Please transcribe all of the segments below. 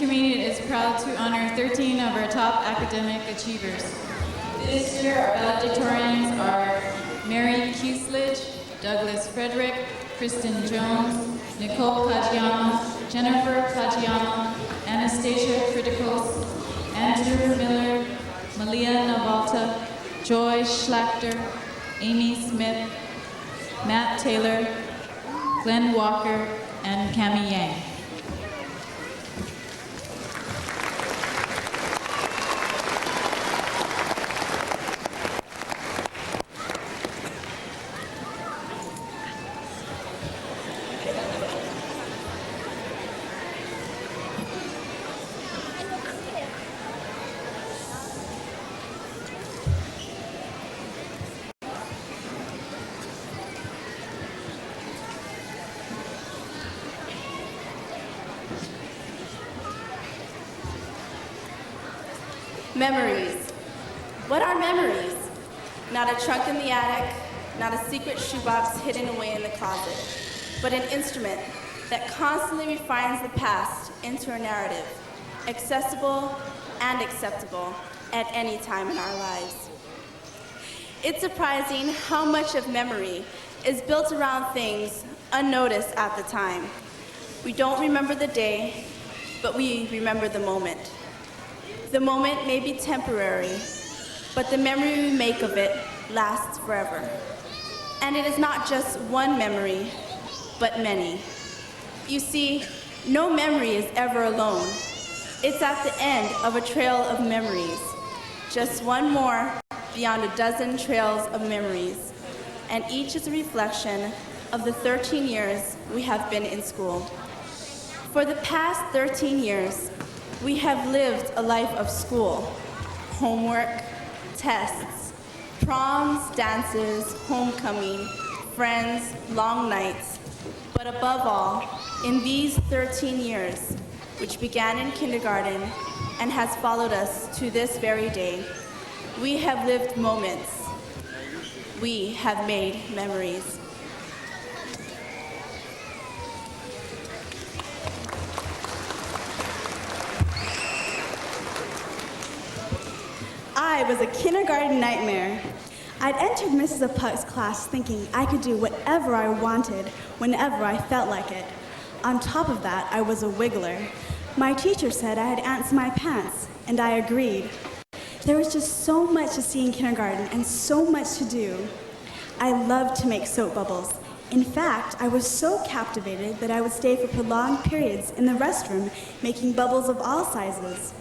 Intermediate is proud to honor 13 of our top academic achievers. This year, our valedictorians are Mary Kieslich, Douglas Frederick, Kristen Jones, Nicole Kajiyama, Jennifer Kajiyama, Anastasia Kritikos, Andrew Miller, Malia Navalta, Joy Schlachter, Amy Smith, Matt Taylor, Glenn Walker, and Cami Yang. Memories. What are memories? Not a trunk in the attic, not a secret shoebox hidden away in the closet, but an instrument that constantly refines the past into a narrative, accessible and acceptable at any time in our lives. It's surprising how much of memory is built around things unnoticed at the time. We don't remember the day, but we remember the moment. The moment may be temporary, but the memory we make of it lasts forever. And it is not just one memory, but many. You see, no memory is ever alone. It's at the end of a trail of memories, just one more beyond a dozen trails of memories, and each is a reflection of the 13 years we have been in school. For the past 13 years, we have lived a life of school, homework, tests, proms, dances, homecoming, friends, long nights. But above all, in these 13 years, which began in kindergarten and has followed us to this very day, we have lived moments. We have made memories. I was a kindergarten nightmare. I'd entered Mrs. Puck's class thinking I could do whatever I wanted whenever I felt like it. On top of that, I was a wiggler. My teacher said I had ants in my pants, and I agreed. There was just so much to see in kindergarten and so much to do. I loved to make soap bubbles. In fact, I was so captivated that I would stay for prolonged periods in the restroom making bubbles of all sizes.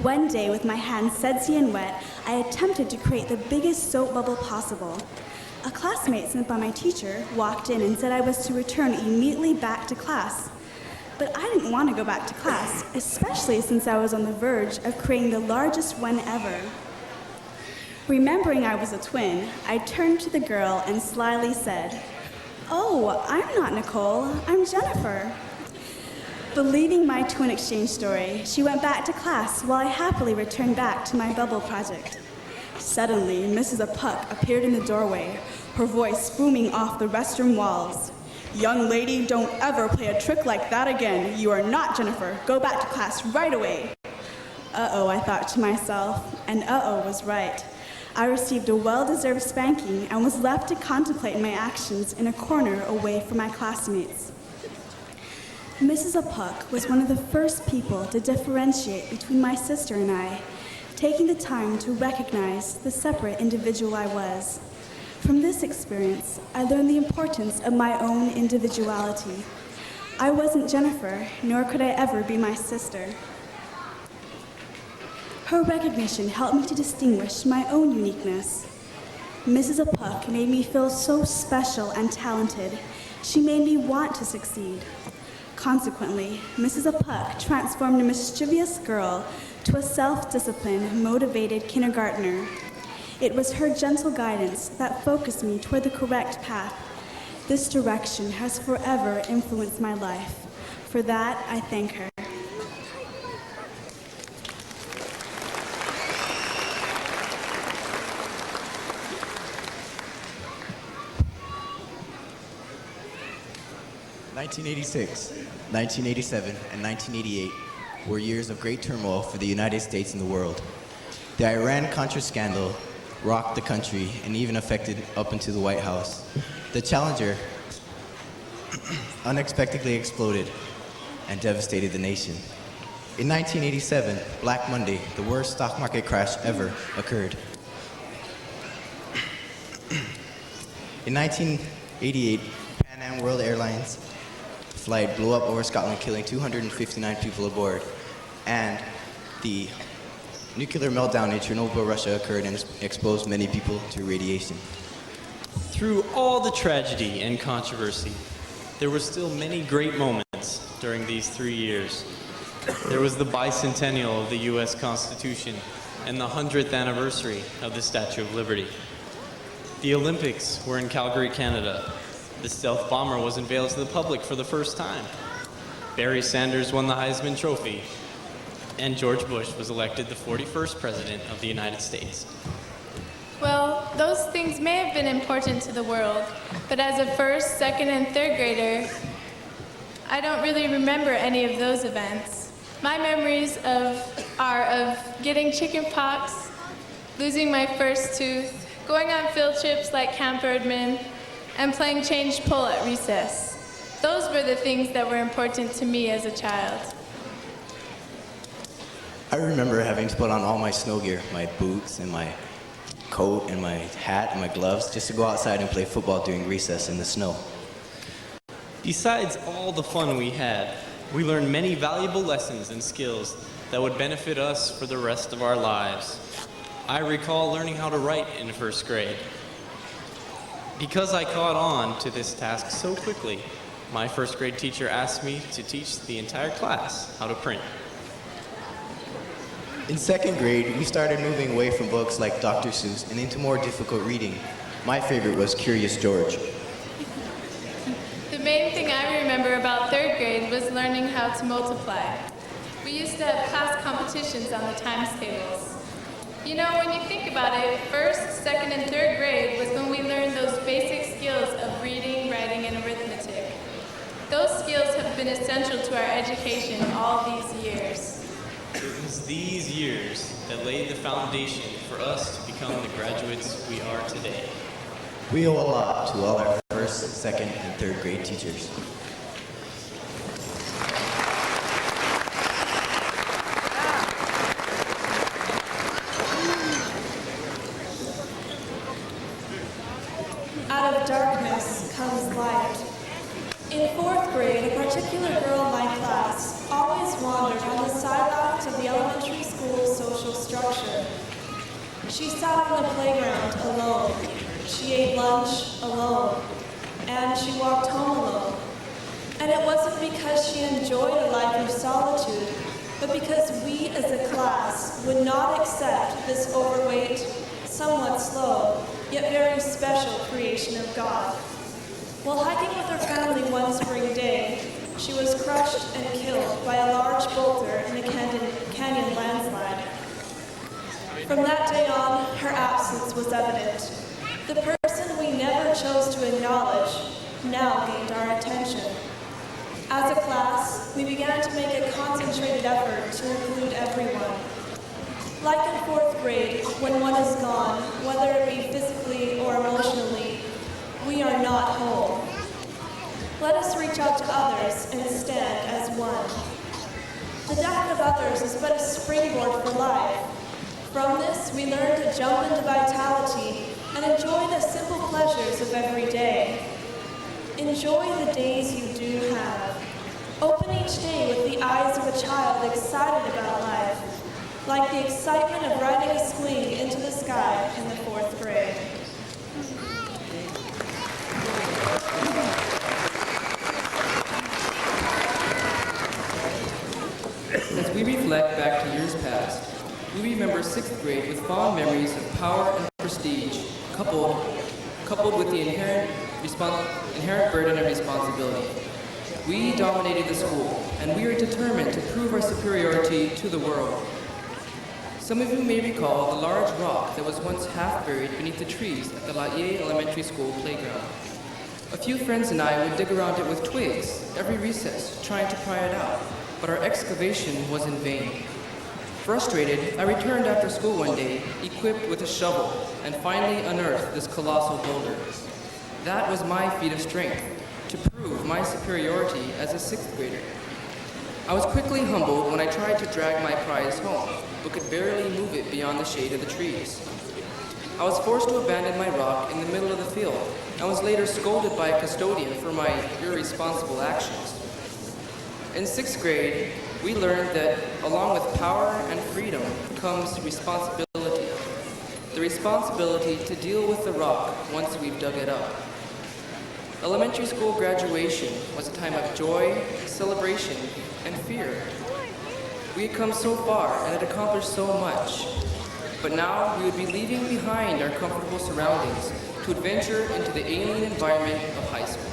One day, with my hands sudsy and wet, I attempted to create the biggest soap bubble possible. A classmate sent by my teacher walked in and said I was to return immediately back to class. But I didn't want to go back to class, especially since I was on the verge of creating the largest one ever. Remembering I was a twin, I turned to the girl and slyly said, "Oh, I'm not Nicole, I'm Jennifer." Believing my twin exchange story, she went back to class while I happily returned back to my bubble project. Suddenly, Mrs. Puck appeared in the doorway, her voice booming off the restroom walls. "Young lady, don't ever play a trick like that again. You are not Jennifer. Go back to class right away." Uh-oh, I thought to myself, and uh-oh was right. I received a well-deserved spanking and was left to contemplate my actions in a corner away from my classmates. Mrs. Puck was one of the first people to differentiate between my sister and I, taking the time to recognize the separate individual I was. From this experience, I learned the importance of my own individuality. I wasn't Jennifer, nor could I ever be my sister. Her recognition helped me to distinguish my own uniqueness. Mrs. Puck made me feel so special and talented. She made me want to succeed. Consequently, Mrs. Puck transformed a mischievous girl to a self-disciplined, motivated kindergartner. It was her gentle guidance that focused me toward the correct path. This direction has forever influenced my life. For that, I thank her. "1986, 1987, and 1988 were years of great turmoil for the United States and the world. The Iran-Contra scandal rocked the country and even affected up into the White House. The Challenger unexpectedly exploded and devastated the nation. In 1987, Black Monday, the worst stock market crash ever, occurred. In 1988, Pan Am World Airlines flight blew up over Scotland, killing 259 people aboard. And the nuclear meltdown in Chernobyl, Russia occurred and exposed many people to radiation. Through all the tragedy and controversy, there were still many great moments during these 3 years. There was the bicentennial of the U.S. Constitution and the 100th anniversary of the Statue of Liberty. The Olympics were in Calgary, Canada. The stealth bomber was unveiled to the public for the first time. Barry Sanders won the Heisman Trophy, and George Bush was elected the 41st President of the United States. Well, those things may have been important to the world, but as a first, second, and third grader, I don't really remember any of those events. My memories are of getting chicken pox, losing my first tooth, going on field trips like Camp Erdman, and playing change pull at recess. Those were the things that were important to me as a child. I remember having to put on all my snow gear, my boots and my coat and my hat and my gloves, just to go outside and play football during recess in the snow. Besides all the fun we had, we learned many valuable lessons and skills that would benefit us for the rest of our lives. I recall learning how to write in first grade. Because I caught on to this task so quickly, my first grade teacher asked me to teach the entire class how to print. In second grade, we started moving away from books like Dr. Seuss and into more difficult reading. My favorite was Curious George. The main thing I remember about third grade was learning how to multiply. We used to have class competitions on the times tables. You know, when you think about it, first, second, and third grade was when we learned those basic skills of reading, writing, and arithmetic. Those skills have been essential to our education all these years. It was these years that laid the foundation for us to become the graduates we are today. We owe a lot to all our first, second, and third grade teachers. Out of darkness comes light. In fourth grade, a particular girl in my class always wandered on the sidelines of the elementary school social structure. She sat on the playground alone. She ate lunch alone. And she walked home alone. And it wasn't because she enjoyed a life of solitude, but because we as a class would not accept this overweight, somewhat slow, yet very special creation of God. While hiking with her family one spring day, she was crushed and killed by a large boulder in a canyon landslide. From that day on, her absence was evident. The person we never chose to acknowledge now gained our attention. As a class, we began to make a concentrated effort to include everyone. Like in fourth grade, when one is gone, whether it be physically or emotionally, we are not whole. Let us reach out to others and stand as one. The death of others is but a springboard for life. From this, we learn to jump into vitality and enjoy the simple pleasures of every day. Enjoy the days you do have. Open each day with the eyes of a child excited about life, like the excitement of riding a swing into the sky in the fourth grade. As we reflect back to years past, we remember sixth grade with fond memories of power and prestige, coupled with the inherent burden and responsibility. We dominated the school, and we are determined to prove our superiority to the world. Some of you may recall the large rock that was once half buried beneath the trees at the Laie Elementary School playground. A few friends and I would dig around it with twigs every recess, trying to pry it out. but our excavation was in vain. Frustrated, I returned after school one day, equipped with a shovel, and finally unearthed this colossal boulder. That was my feat of strength, to prove my superiority as a 6th grader. I was quickly humbled when I tried to drag my prize home, but could barely move it beyond the shade of the trees. I was forced to abandon my rock in the middle of the field, and was later scolded by a custodian for my irresponsible actions. In 6th grade, we learned that along with power and freedom comes responsibility. The responsibility to deal with the rock once we've dug it up. Elementary school graduation was a time of joy, celebration, and fear. We had come so far and had accomplished so much, but now we would be leaving behind our comfortable surroundings to adventure into the alien environment of high school.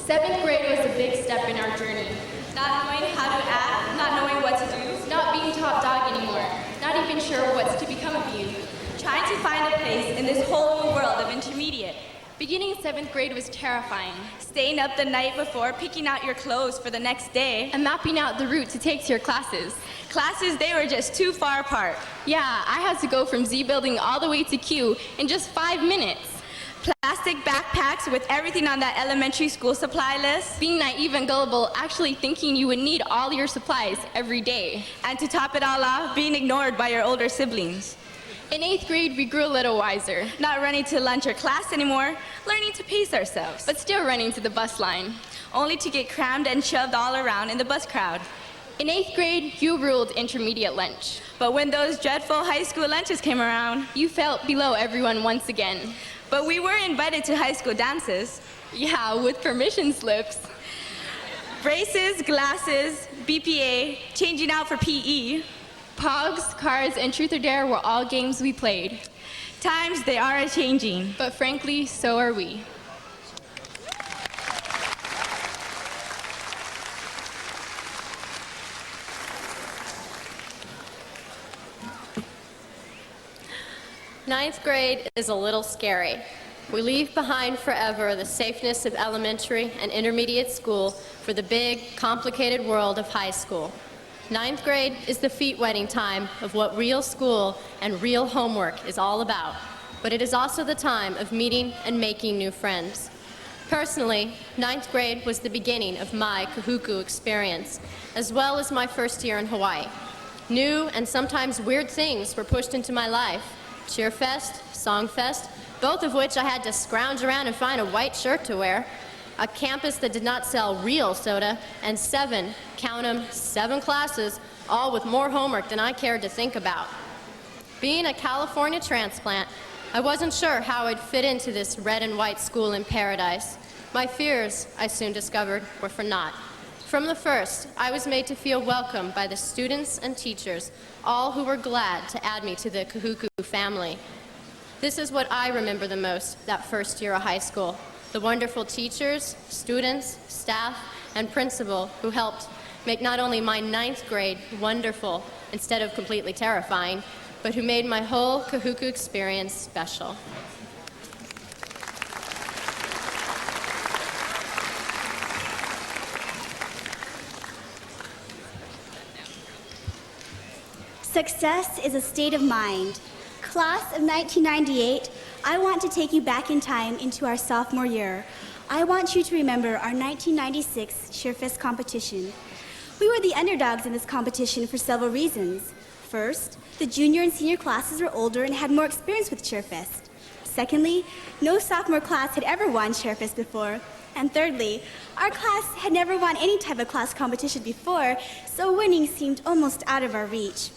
7th grade was a big step in our journey. Not knowing how to act, not knowing what to do, Not being top dog anymore. Not even sure what's to become of you. trying to find a place in this whole new world of intermediate. Beginning 7th grade was terrifying. Staying up the night before, picking out your clothes for the next day. And mapping out the route to take to your classes. Classes, they were just too far apart. Yeah, I had to go from Z building all the way to Q in just 5 minutes. Plastic backpacks with everything on that elementary school supply list. Being naive and gullible, actually thinking you would need all your supplies every day. And to top it all off, being ignored by your older siblings. In 8th grade, we grew a little wiser, Not running to lunch or class anymore, learning to pace ourselves. but still running to the bus line. Only to get crammed and shoved all around in the bus crowd. In 8th grade, you ruled intermediate lunch. But when those dreadful high school lunches came around, You felt below everyone once again. but we were invited to high school dances. Yeah, with permission slips. Braces, glasses, BPA, changing out for PE. Pogs, cards, and Truth or Dare were all games we played. Times, they are a-changing. But frankly, so are we. Ninth grade is a little scary. We leave behind forever the safeness of elementary and intermediate school for the big, complicated world of high school. Ninth grade is the feet-wetting time of what real school and real homework is all about. But it is also the time of meeting and making new friends. Personally, ninth grade was the beginning of my Kahuku experience, as well as my first year in Hawaii. New and sometimes weird things were pushed into my life. Cheerfest, Songfest, both of which I had to scrounge around and find a white shirt to wear. A campus that did not sell real soda, and 7, count 'em, 7 classes, all with more homework than I cared to think about. Being a California transplant, I wasn't sure how I'd fit into this red and white school in paradise. My fears, I soon discovered, were for naught. From the first, I was made to feel welcome by the students and teachers, all who were glad to add me to the Kahuku family. This is what I remember the most, that first year of high school. The wonderful teachers, students, staff, and principal who helped make not only my ninth grade wonderful instead of completely terrifying, but who made my whole Kahuku experience special. Success is a state of mind. Class of 1998, I want to take you back in time into our sophomore year. I want you to remember our 1996 Cheerfest competition. We were the underdogs in this competition for several reasons. First, the junior and senior classes were older and had more experience with Cheerfest. Secondly, no sophomore class had ever won Cheerfest before. And thirdly, our class had never won any type of class competition before, so winning seemed almost out of our reach.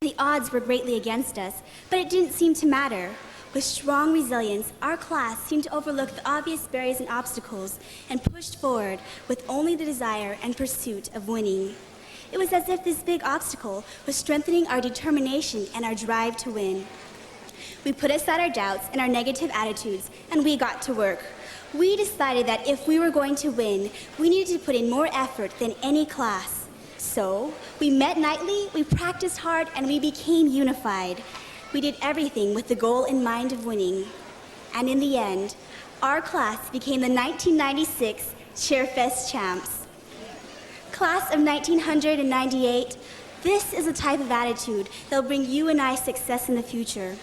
The odds were greatly against us, but it didn't seem to matter. With strong resilience, our class seemed to overlook the obvious barriers and obstacles and pushed forward with only the desire and pursuit of winning. It was as if this big obstacle was strengthening our determination and our drive to win. We put aside our doubts and our negative attitudes, and we got to work. We decided that if we were going to win, we needed to put in more effort than any class. So, we met nightly, we practiced hard, and we became unified. we did everything with the goal in mind of winning. And in the end, our class became the 1996 Cheerfest champs. Class of 1998, this is a type of attitude that will bring you and I success in the future.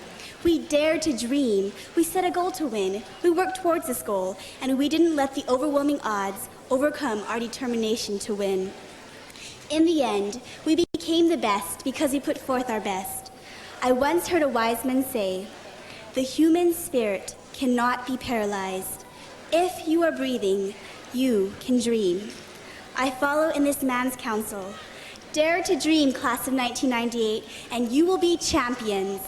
We dared to dream, we set a goal to win, we worked towards this goal, and we didn't let the overwhelming odds overcome our determination to win. In the end, we became the best because we put forth our best. I once heard a wise man say, "The human spirit cannot be paralyzed. If you are breathing, you can dream." I follow in this man's counsel. Dare to dream, class of 1998, and you will be champions.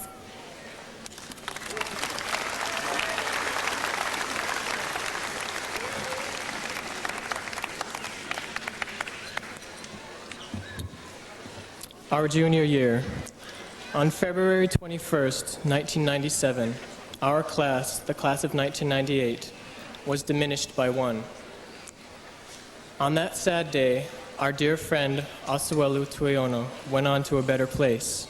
Our junior year. On February 21st, 1997, our class, the class of 1998, was diminished by one. On that sad day, our dear friend Asuelu Tuiono went on to a better place.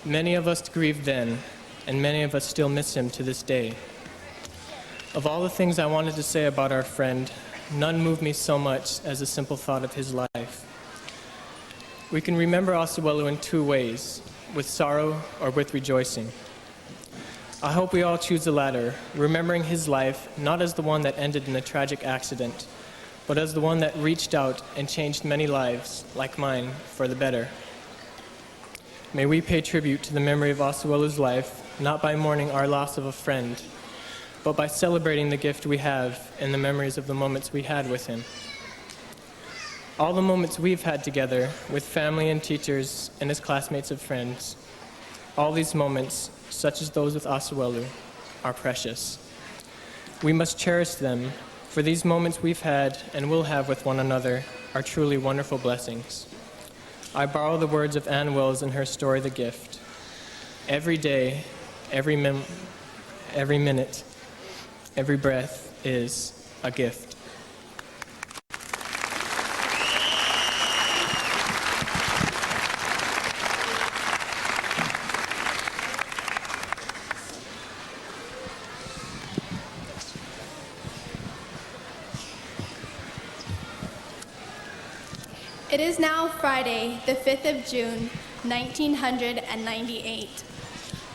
Many of us grieved then, and many of us still miss him to this day. Of all the things I wanted to say about our friend, none moved me so much as the simple thought of his life. We can remember Asuelu in two ways, with sorrow or with rejoicing. I hope we all choose the latter, remembering his life not as the one that ended in a tragic accident, but as the one that reached out and changed many lives, like mine, for the better. May we pay tribute to the memory of Asuelu's life, not by mourning our loss of a friend, but by celebrating the gift we have in the memories of the moments we had with him. All the moments we've had together with family and teachers and his classmates and friends, all these moments, such as those with Asuelu, are precious. We must cherish them, for these moments we've had and will have with one another are truly wonderful blessings. I borrow the words of Anne Wills in her story, The Gift. Every day, every minute, every breath is a gift. It is now Friday, the 5th of June, 1998.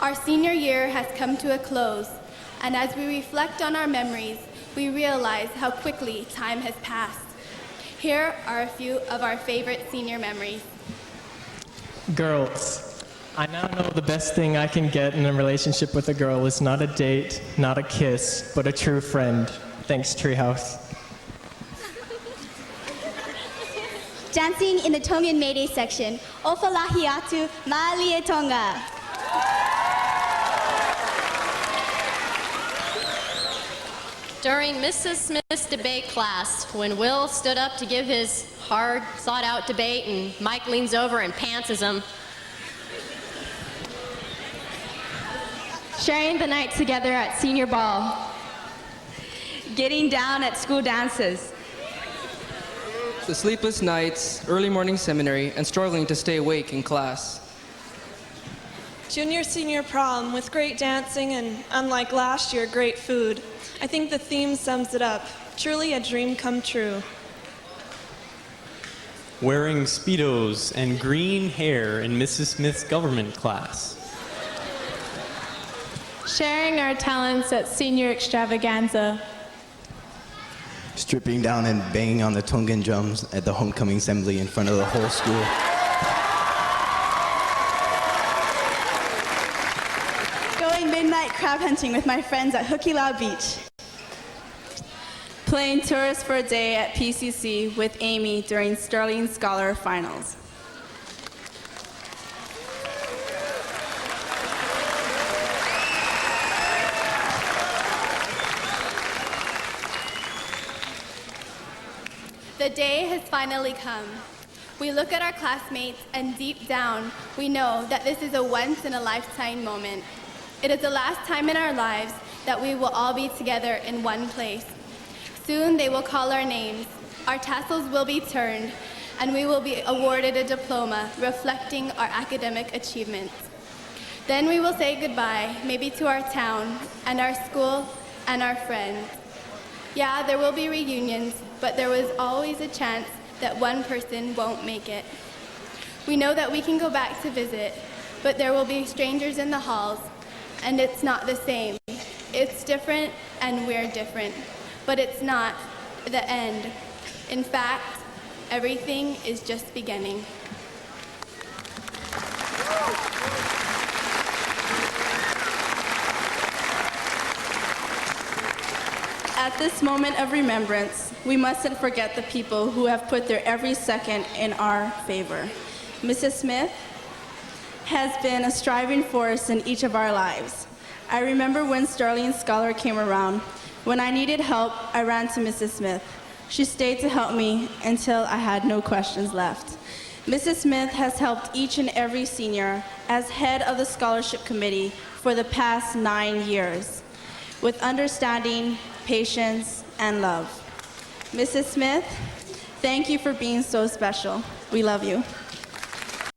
Our senior year has come to a close, and as we reflect on our memories, we realize how quickly time has passed. Here are a few of our favorite senior memories. Girls. I now know the best thing I can get in a relationship with a girl is not a date, not a kiss, but a true friend. Thanks, Treehouse. Dancing in the Tongan Mayday section, Ofalahiatu Malietonga. During Mrs. Smith's debate class, when Will stood up to give his hard, thought-out debate and Mike leans over and pantses him. Sharing the night together at senior ball. Getting down at school dances. The sleepless nights, early morning seminary, and struggling to stay awake in class. Junior-senior prom with great dancing and, unlike last year, great food. I think the theme sums it up. Truly a dream come true. Wearing Speedos and green hair in Mrs. Smith's government class. Sharing our talents at senior extravaganza. Stripping down and banging on the Tongan drums at the homecoming assembly in front of the whole school. Going midnight crab hunting with my friends at Hukilau Beach. Playing tourist for a day at PCC with Amy during Sterling Scholar Finals. The day has finally come. We look at our classmates and deep down, we know that this is a once-in-a-lifetime moment. It is the last time in our lives that we will all be together in one place. Soon they will call our names, our tassels will be turned, and we will be awarded a diploma reflecting our academic achievements. Then we will say goodbye, maybe to our town and our school and our friends. Yeah, there will be reunions, but there was always a chance that one person won't make it. We know that we can go back to visit, but there will be strangers in the halls, and it's not the same. It's different, and we're different, but it's not the end. In fact, everything is just beginning. At this moment of remembrance, we mustn't forget the people who have put their every second in our favor. Mrs. Smith has been a striving force in each of our lives. I remember when Sterling Scholar came around. When I needed help, I ran to Mrs. Smith. She stayed to help me until I had no questions left. Mrs. Smith has helped each and every senior as head of the scholarship committee for the past 9 years, with understanding, patience, and love. Mrs. Smith, thank you for being so special. We love you.